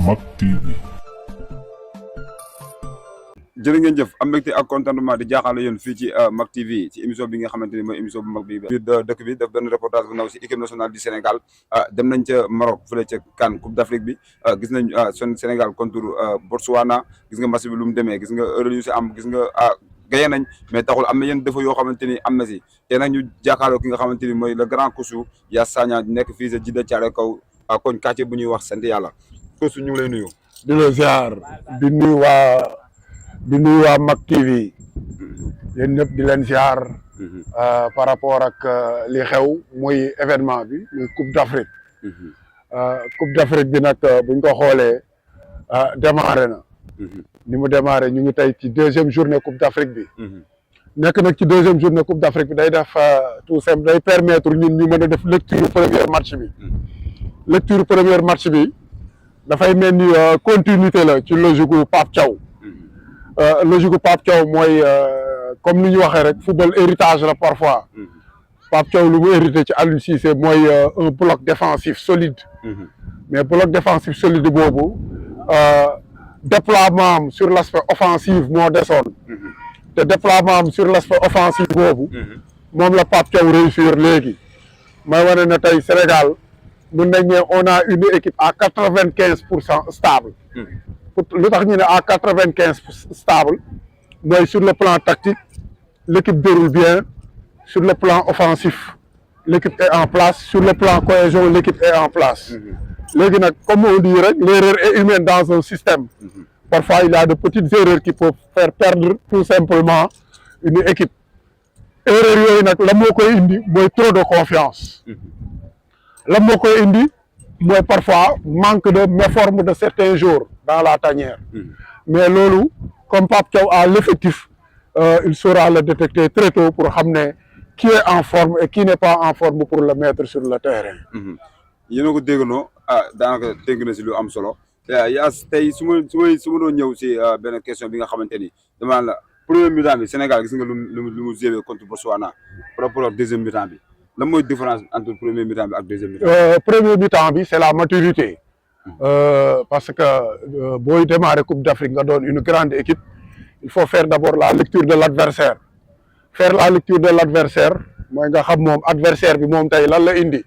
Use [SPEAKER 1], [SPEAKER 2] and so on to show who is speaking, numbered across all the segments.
[SPEAKER 1] Mak TV.
[SPEAKER 2] jërë ngeen jëf am mbégte ak contentement di jaaxaale yéen fii ci Mak TV ci émission bi nga xamante ni mooy émission bu mag bi biir dëkk bi def benn reportage bu ndaw si équipe nationale du Sénégal dem nañ ca Maroc fële ca CAN Coupe d'Afrique bi gis nañ son Sénégal contre Botswana gis nga match bi lu mu demee gis nga heure yu si am gis nga gaye nañ mais taxul am na yenn défaut yoo xamante ni am na si te nag ñu jàkkaarloo ki nga xamante ni mooy le grand Koussou Yass Sagna nekk fii sa Djiddah Thiaroye Kaw koñ quartier bu ñuy wax sant yàlla Koussou ñu ngi lay nuyu.
[SPEAKER 3] di la ziar di nuyu waa Mak TV yéen ñëpp di leen ziar par rapport ak li xew muy événement bi muy Coupe d'Afrique Coupe d'Afrique bi nag buñ ko xoolee démarré na ni mu démarré ñu ngi tey ci deuxième journée Coupe d'Afrique bi nekk nag ci deuxième journée Coupe d'Afrique bi day def tout simple day permettre ñun ñu mën a def lecture premier match bi lecture premier match bi dafay mel ni continuité la ci logique gu Pape Thiaw logique gu Pape Thiaw mooy comme ni ñu waxee rek football héritage la parfois Pape Thiaw lu mu hérité ci Aliou Cissé mooy un bloc défensif solide mais bloc défensif solide boobu déploiement am sur l'aspect offensif moo desoon te déploiement am sur l'aspect offensif boobu moom la Pape Thiaw réussir léegi may wane ne tey Sénégal mun nañ ne on a une équipe à 95% stable lu tax ñu ne à 95 stable mooy sur le plan tactique l'équipe déroule bien sur le plan offensif l'équipe est en place sur le plan cohésion l'équipe est en place léegi nag comme on dit rek l'erreur est humaine dans un système parfois il y a de petites erreurs qui peuvent faire perdre tout simplement une équipe erreur yooyu nag la moo koy indi mooy trop de confiance la moo koy indi mooy parfois manque de méforme de certains jours dans la tanière mais loolu comme Pape Thiaw a l'effectif il saura le détecter très tôt pour xam ne qui est en forme et qui n'est pas en forme pour le mettre sur le terrain.
[SPEAKER 2] yéen a ko déggandoo daanaka dégg na si lu am solo Yass tey su ma doon ñëw si benn question bi nga xamante ni dama la premier mi-temps bi Sénégal gis nga lu mu joué contre Botswana par rapport ak deuxième mi-temps bi lan mooy différence entre premier mi-temps bi ak deuxième mi-temps.
[SPEAKER 3] Premier mi-temps bi c'est la maturité parce que booy démarrer Coupe d'Afrique nga doon une grande équipe il faut faire d'abord la lecture de l'adversaire faire la lecture de l'adversaire mooy nga xam moom adversaire bi moom tey lan la indi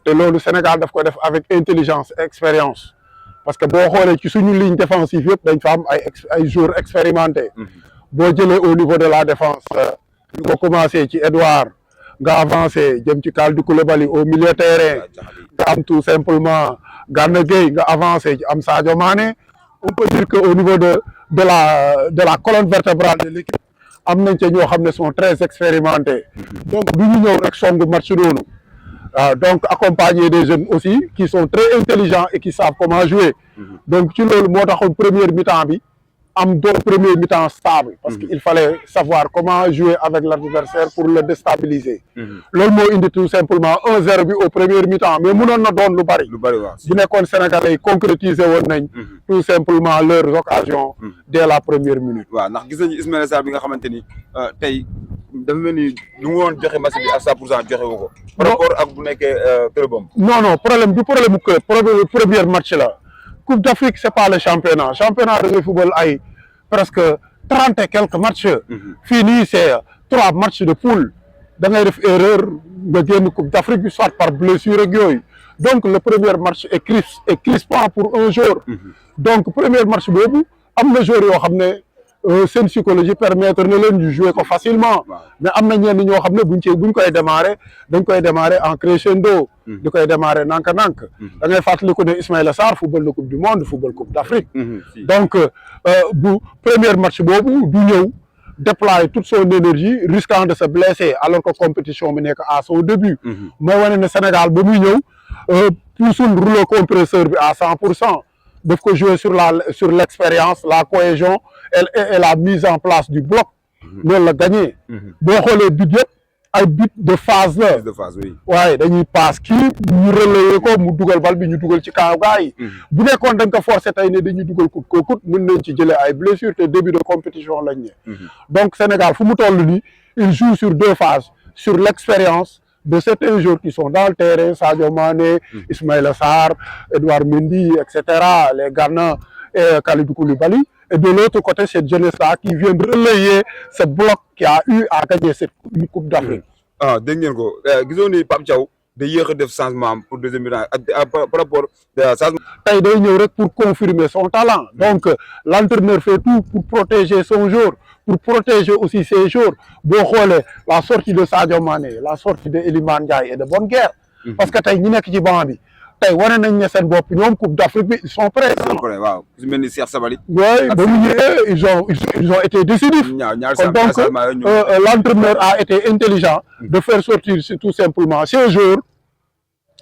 [SPEAKER 3] te loolu Sénégal daf ko def avec intelligence et expérience parce que boo xoolee ci suñu ligne défensive yëpp dañ fa am ay joueurs expérimentés boo jëlee au niveau de la défense ñu ko commencé ci Edouard nga avancé jëm ci Kalidou Koulibaly au milieu terrain nga am tout simplement Gana Gueye nga avancé ci am Sadio Mané on peut dire que au niveau de la colonne vertébrale de l'équipe am nañ ca ñoo xam ne sont très expérimentés donc du ñu ñëw rek songu match noonu donc accompagner des jeunes aussi qui sont très intelligents et qui savent comment jouer donc ci loolu moo taxoon première mi-temps bi am doon premier mi-temps stable parce que il fallait savoir comment jouer avec l'adversaire pour le déstabiliser loolu moo indi tout simplement 1-0 bi au premier mi-temps mais mënoon na doon lu bari
[SPEAKER 2] waaw
[SPEAKER 3] bu nekkoon Sénégalais yi concrétiser woon nañ tout simplement leurs occasions dès la première minute.
[SPEAKER 2] waaw ndax gis nañu Ismaïla Sarr bi nga xamante ni tey dafa mel ni lu mu woon joxe match bi à 100% joxe wu ko par rapport ak bu nekkee clubam.
[SPEAKER 3] non problème du problème mu club premier match la Coupe d'Afrique c'est pas le championnat da ngay football ay presque 30 et quelques matchs fii nii c'est 3 matchs de poule da ngay def erreur nga génn Coupe d'Afrique bi soit par blessure ak yooyu donc le premier match est crispant pour un jour donc premier match boobu am na joueurs yoo xam ne seen psychologie permettre na leen ñu jouer ko facilement mais am na ñenn ñoo xam ne buñ koy démarrer dañ koy démarrer en crescendo di koy démarrer nank-nank da ngay fàttaliku ne Ismaïla Sarr football la Coupe du Monde football Coupe d'Afrique donc bu premier match boobu du ñëw déployer toute son énergie risquant de se blesser alors que compétition bi nekk à son début mooy wane ne Sénégal ba muy ñëw puusul rouleau compresseur bi à 100% daf ko jouer sur l'expérience la cohésion et la mise en place du bloc loolu la gagné boo xoolee but yëpp ay but de phase la waaye dañuy passe kii ñu relayer ko mu dugal bal bi ñu dugal ci kaw gars yi bu nekkoon dañ ko forcer tey ne dañuy dugal kut ko kut mën nañ ci jëlee ay blessures te début de compétition lañ ne donc Sénégal fu mu toll nii il joue sur 2 phases sur l'expérience de certains joueurs qui sont dans le terrain, Sadio Mané, Ismaïla Sarr, Edouard Mendy, etc., les Ghana et Kalidou Koulibaly. Et de l'autre côté, cette jeunesse-là qui vient de relayer ce bloc qui a eu à gagner cette Coupe d'Afrique.
[SPEAKER 2] Ah, dégg ngeen ko gisoo ni Pape Thiaw day yéex a def changement pour deuxième mi-temps par rapport changement.
[SPEAKER 3] tey day ñëw rek pour confirmer son talent. Donc l'entraîneur fait tout pour protéger son joueur, pour protéger aussi ses joueurs. Boo xoolee la sortie de Sadio Mané, la sortie de Iliman Ndiaye est de bonne guerre. Parce que tey ñi nekk ci banc bi tey wane nañ ne seen bopp ñoom Coupe d'Afrique bi ils sont présents.
[SPEAKER 2] waaw su mel ni Cheikh Sabali.
[SPEAKER 3] oui ba mu ñëwee ils ont été décisifs. Kon donc l'entraîneur a été intelligent de faire sortir tout simplement ces joueurs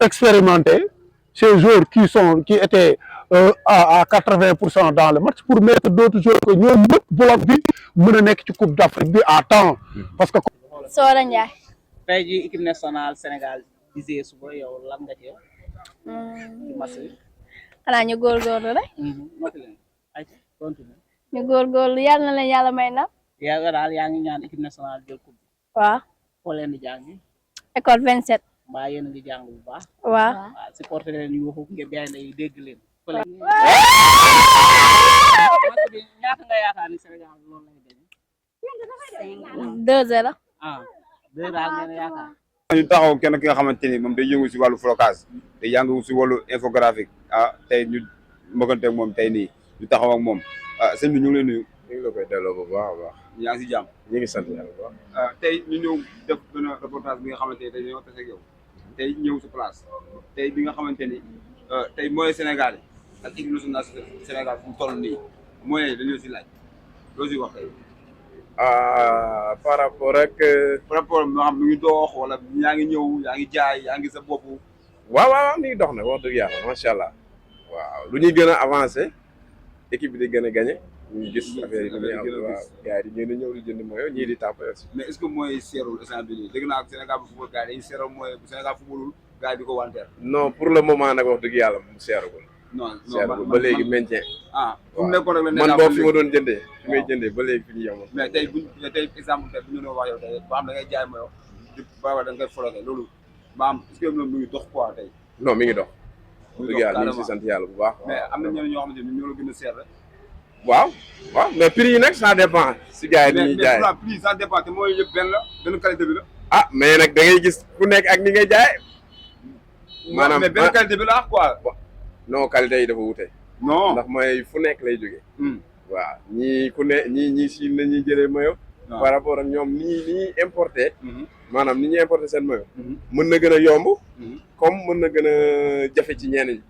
[SPEAKER 3] expérimentés, ces joueurs qui étaient à 80% dans le match pour mettre d'autres joueurs que ñoom ñëpp bloc bi mën a nekk ci Coupe d'Afrique bi à temps. Parce que.
[SPEAKER 1] Soora Ndiaye.
[SPEAKER 4] tey jii équipe nationale Sénégal gisee suba yow lan nga ci ci match bi.
[SPEAKER 1] xanaa ñu góorgóorlu rek.
[SPEAKER 4] noti leen ay continue.
[SPEAKER 1] ñu góorgóorlu yàlla na leen yàlla may ndam.
[SPEAKER 4] yaa daal yaa ngi ñaan équipe nationale jël coupe bi.
[SPEAKER 1] waaw.
[SPEAKER 4] foo leen di jàngi.
[SPEAKER 1] école 27.
[SPEAKER 4] mbaa yéen a ngi jàng bu baax.
[SPEAKER 1] waaw.
[SPEAKER 4] waaw supporter leen yuuxu ngeen gaynde yi dégg leen. match bi ñaata nga yaakaar ni Sénégal loolu lay demee.
[SPEAKER 1] 2-0.
[SPEAKER 4] ah 2 daal ngeen yaakaar.
[SPEAKER 2] ñu taxaw kenn ki nga xamante ni moom day yëngu si wàllu flocage te yëngu si wàllu infographique tey ñu mbëggante ak moom tey nii ñu taxaw ak moom sëñ bi ñu ngi lay nuyu.
[SPEAKER 5] ñu ngi la koy delloo bu baax a baax.
[SPEAKER 2] yaa ngi si jàmm.
[SPEAKER 5] ñu ngi sant yàlla bu baax.
[SPEAKER 2] tey ñu ñëw def benn reportage bi nga xamante ni tey dañoo tase ak yow tey ñëw si place tey bi nga xamante ni tey mooy Sénégal ak équipe nationale Sénégal fu mu toll nii mooy dañoo si laaj loo si wax tey.
[SPEAKER 5] par rapport ak.
[SPEAKER 2] par rapport moo xam lu ngi dox wala yaa ngi ñëw yaa ngi jaay yaa ngi sa bopp.
[SPEAKER 5] waaw mi ngi dox nag wax dëgg yàlla macha allah. waaw lu ñuy gën a avancé équipe bi di gën a gagné. ñu gis affaire yi dañuy am waaw gars yi di gën a ñëw di jënd mooy ñii di tàpp aussi.
[SPEAKER 2] mais est-ce que mooy seerul instant bi nii dégg naa ak Sénégal bu football gars yi dañuy seeral mooy bu Sénégal footballul gars yi di ko wanteer.
[SPEAKER 5] non pour le moment nag wax dëgg yàlla mu seeragul.
[SPEAKER 2] non
[SPEAKER 5] seeragul ba léegi maintien.
[SPEAKER 2] fu mu nekkoon rek la
[SPEAKER 5] man boobu fi ma doon jëndee. fi may jëndee ba léegi fi ñu yemoon.
[SPEAKER 2] mais tey tey exemple tey bu ñu doon wax yow tey ba xam da ngay jaay mooy di ba da nga koy floqué loolu maam est-ce que loolu mu ngi dox quoi tey.
[SPEAKER 5] non mi ngi dox. wax dëgg yàlla ñu ngi si sant yàlla bu baax.
[SPEAKER 2] mais am na ñeneen ñoo xamante ni ñoo la gën a seer rek.
[SPEAKER 5] waaw mais prix yi nag ça dépend si gars yi ni ñuy jaay
[SPEAKER 2] mais prix ça dépend te mooy yëpp benn qualité bi la.
[SPEAKER 5] mais nag da ngay gis ku nekk ak ni ngay jaay. maanaam
[SPEAKER 2] mais benn qualité bi la quoi.
[SPEAKER 5] non qualité yi dafa wute.
[SPEAKER 2] non
[SPEAKER 5] ndax mooy fu nekk lay jógee. waaw ñii ku ne ñii si la ñuy jëlee mayo par rapport ak ñoom ni ñuy importé. maanaam ni ñuy importé seen mayo mën na gën a yomb. comme mën na gën a jafe ci ñenn ñi.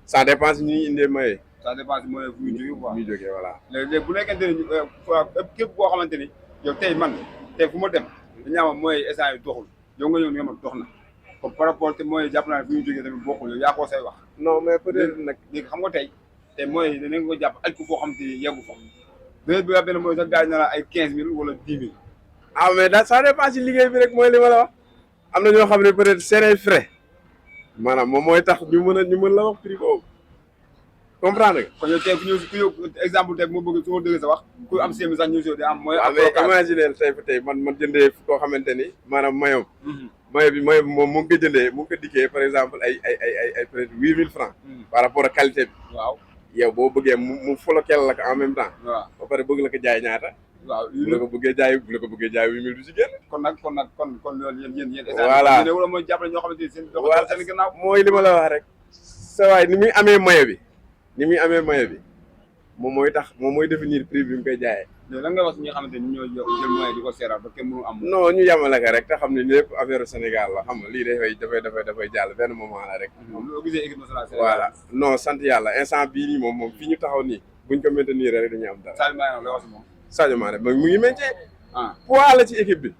[SPEAKER 5] ça dépend si ñuy indee mayo.
[SPEAKER 2] ça dépend si mooy fu muy jógee quoi.
[SPEAKER 5] muy jógee voilà.
[SPEAKER 2] léegi bu nekkente ni képp koo xamante ni yow tey man tey fu ma dem dañu am mooy instant yi doxul yow nga ñëw ni nga ma dox na comme par rapport te mooy jàpp naa ne fu ñu jógee tamit bokkul yow yaa koo say wax.
[SPEAKER 5] non mais peut-être nag
[SPEAKER 2] léegi xam nga tey mooy danañ ko jàpp aj ko foo xamante ni yeggu fa dana bi nga benn mooy sax gars yi na la ay 15000 wala 10 000.
[SPEAKER 5] mais daal ça dépend si liggéey bi rek mooy li ma la wax am na ñoo xam ne peut-être c'est frais maanaam moom mooy tax ñu mën la wax prix boobu. comprendre nga.
[SPEAKER 2] kon yow tey ku ñëw exemple tey bu ma bëgg su ma dëgg sa wax ku am seen sax ñëw si di am mooy.
[SPEAKER 5] mais imaginer tey man jëndee koo xamante ni maanaam mayo bi moom mu ngi ko jëndee mu ngi ko dikkee par exemple ay peut-être 8000 francs. par rapport ak qualité bi.
[SPEAKER 2] waaw
[SPEAKER 5] yow boo bëggee mu folokeel la ko en même temps.
[SPEAKER 2] waaw
[SPEAKER 5] ba pare bëgg la ko jaay ñaata.
[SPEAKER 2] waaw
[SPEAKER 5] bu la ko bëggee jaay 8000 du si génn.
[SPEAKER 2] kon loolu yéen.
[SPEAKER 5] voilà
[SPEAKER 2] wala mooy jàppale ñoo xamante ni seen. seen gannaaw
[SPEAKER 5] mooy li ma la wax rek. sa waay ni muy amee mayo bi. moom mooy définir prix bi mu koy jaayee.
[SPEAKER 2] mais lan nga wax si ñi nga xamante ni ñoo jël moyen di ko seeral ba kenn mënu am.
[SPEAKER 5] non ñu yamale ko rek te xam ne lépp affaire Sénégal la xam nga lii dafay jàll benn moment la rek.
[SPEAKER 2] loo gisee équipe nationale Sénégal.
[SPEAKER 5] voilà non sant yàlla instant bii nii moom fi ñu taxaw nii buñ ko maintenir rek dañuy am dara.
[SPEAKER 2] Sadio Mané la wax si moom.
[SPEAKER 5] Sadio Mané mu ngi maintien. poids la ci équipe bi.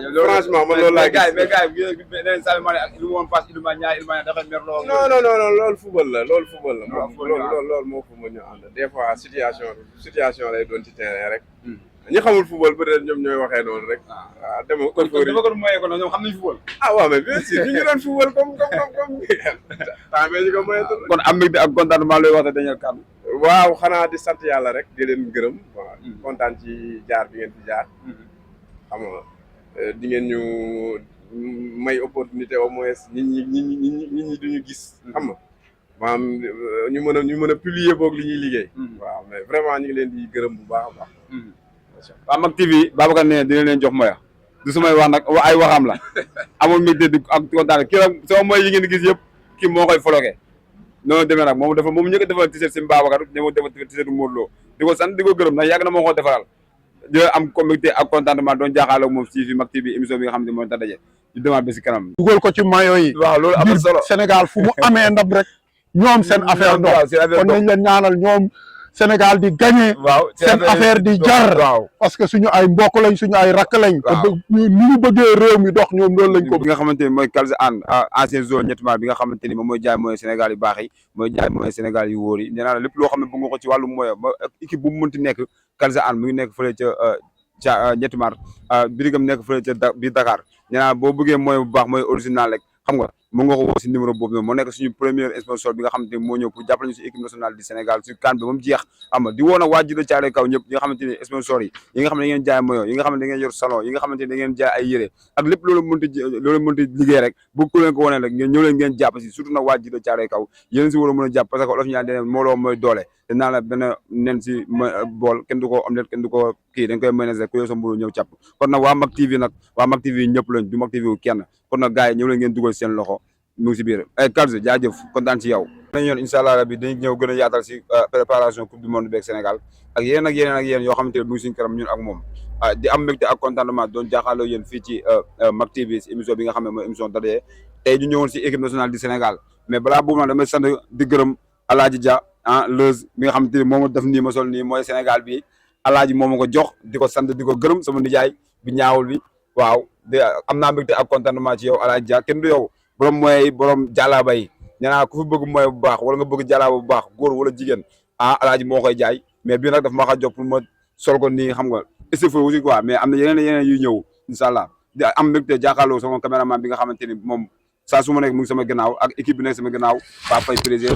[SPEAKER 2] yow loolu
[SPEAKER 5] franchement man loolu laa gis
[SPEAKER 2] mais gars yi nee Sadio Mané ak lu mu woon passe Iliman Ndiaye dafay mer lool.
[SPEAKER 5] non loolu football la loolu moo fu mu ñu ànd des fois situation lay doon ci terrain rek. ñi xamul football peut-être ñoom ñooy waxee noonu rek. waaw dama ko
[SPEAKER 2] moyen ko ñoom xam nañu football.
[SPEAKER 5] waaw mais bien sûr ñu ngi doon football comme temps bee ñu ko moyen.
[SPEAKER 2] kon am mbégte ak contentement looy wax te dañu kàddu.
[SPEAKER 5] waaw xanaa di sant yàlla rek di leen gërëm. kontaan ci jaar bi ngeen fi jaar. xam nga di ngeen ñu may opportunité au moins nit ñi duñu gis xam nga maanaam ñu mën a publier boog li ñuy liggéey waaw mais vraiment ñu ngi leen di gërëm bu baax a baax
[SPEAKER 2] waa Mak TV Babacar nee dina leen jox moya du sumay wax nag ay waxam la amul mbégte di ak kontaan kii nag sama moy yi ngeen gis yëpp kii moo koy floqué noonu demee nag moom ñu ko defal t-shirt si Babacar ñoo defal t-shirt Modou Lo di ko sant di ko gërëm ndax yàgg na moo ko defaral di am comité ak contentement doon jaaxaale moom si fi Mak TV émission bi nga xam ne mooy tax daje ñu demaat ba si kanam
[SPEAKER 3] dugal ko ci maillot yi
[SPEAKER 2] waaw loolu am na solo
[SPEAKER 3] Sénégal fu mu amee ndam rek ñoom seen affaire dox kon nañ leen ñaanal ñoom Sénégal di gagné
[SPEAKER 2] waaw
[SPEAKER 3] seen affaire di jar
[SPEAKER 2] waaw
[SPEAKER 3] parce que suñu ay mbokk lañ suñu ay rakk lañ te ni ñu bëggee réew mi dox ñoom loolu lañ ko
[SPEAKER 2] bi nga xamante ni mooy Kalza Anne ancien zone ñettement bi nga xamante ni moom mooy jaay mooy Sénégal yu baax yi mooy jaay mooy Sénégal yu wóor yi nee naa la lépp loo xam ne bëgg nga ko ci wàllu mooy ba équipe bu mu mënti nekk Kalza Anne mu ngi nekk fële ca ñettement birigam nekk fële ca biir Dakar nee naa boo bëggee mooy bu baax mooy original rek xam nga mu nga ko woo si numéro boobu noonu moo nekk suñu premier sponsor bi nga xamante ni moo ñëw pour jàppale ñu si équipe nationale du Sénégal si CAN bi moom jeex xam nga di woon a waa Djiddah Thiaroye Kaw ñëpp yi nga xamante ni sponsor yi nga xam ne da ngeen jaay maillot yi nga xam ne da ngeen yor salon yi nga xamante ni da ngeen jaay ay yére ak lépp loolu mënti liggéey rek bu ku leen ko wanee rek ngeen ñëw leen ngeen jàpp si surtout nag waa Djiddah Thiaroye Kaw yéen si war a mën a jàpp parce que olof ñaan dene mooloo mooy doole te naa la benn nen si bool kenn du ko omelette kenn du ko kii dañ koy mayonnaise rek ku yow sa mburu ñëw càpp kon nag waa Mak TV ñëpp lañ du Mak TV wu kenn kon nag gars yi ñëw leen ngeen dugal seen loxo mu ngi si biir ay Kalza jaajëf kontaan ci yow dañ yoon incha allah rabbi dañ ñëw gën a yaatal si préparation coupe du monde beeg Sénégal ak yeneen yoo xamante ne mu ngi suñu kanam ñun ak moom di am mbégte ak contentement doon jaaxaaloo yéen fii ci Mak TV si émission bi nga xam ne mooy émission Dade tey ñu ñëwoon si équipe nationale du Sénégal mais balaa boobu nag damay sant di gërëm Alaaji Dia Leuz mi nga xamante ni moom def nii ma sol nii mooy Sénégal bi Alaaji moo ma ko jox di ko sant di ko gërëm sama nijaay bi ñaawul bi waaw de am naa mbégte ak contentement ci yow Alaaji Dia kenn du yow borom mooy borom jàllaaba yi nee naa ku fi bëgg mooy bu baax wala nga bëgg jàllaaba bu baax góor wala jigéen Alaaji moo koy jaay mais bii nag daf ma xa jox pour ma sol ko nii xam nga estafo aussi quoi mais am na yeneen yuy ñëw incha allah di am mbégte jàkkaarloo sama caméraman bi nga xamante ni moom saa su ma nekk mu ngi sama gannaaw ak équipe bi nekk sama gannaaw Pape Faye président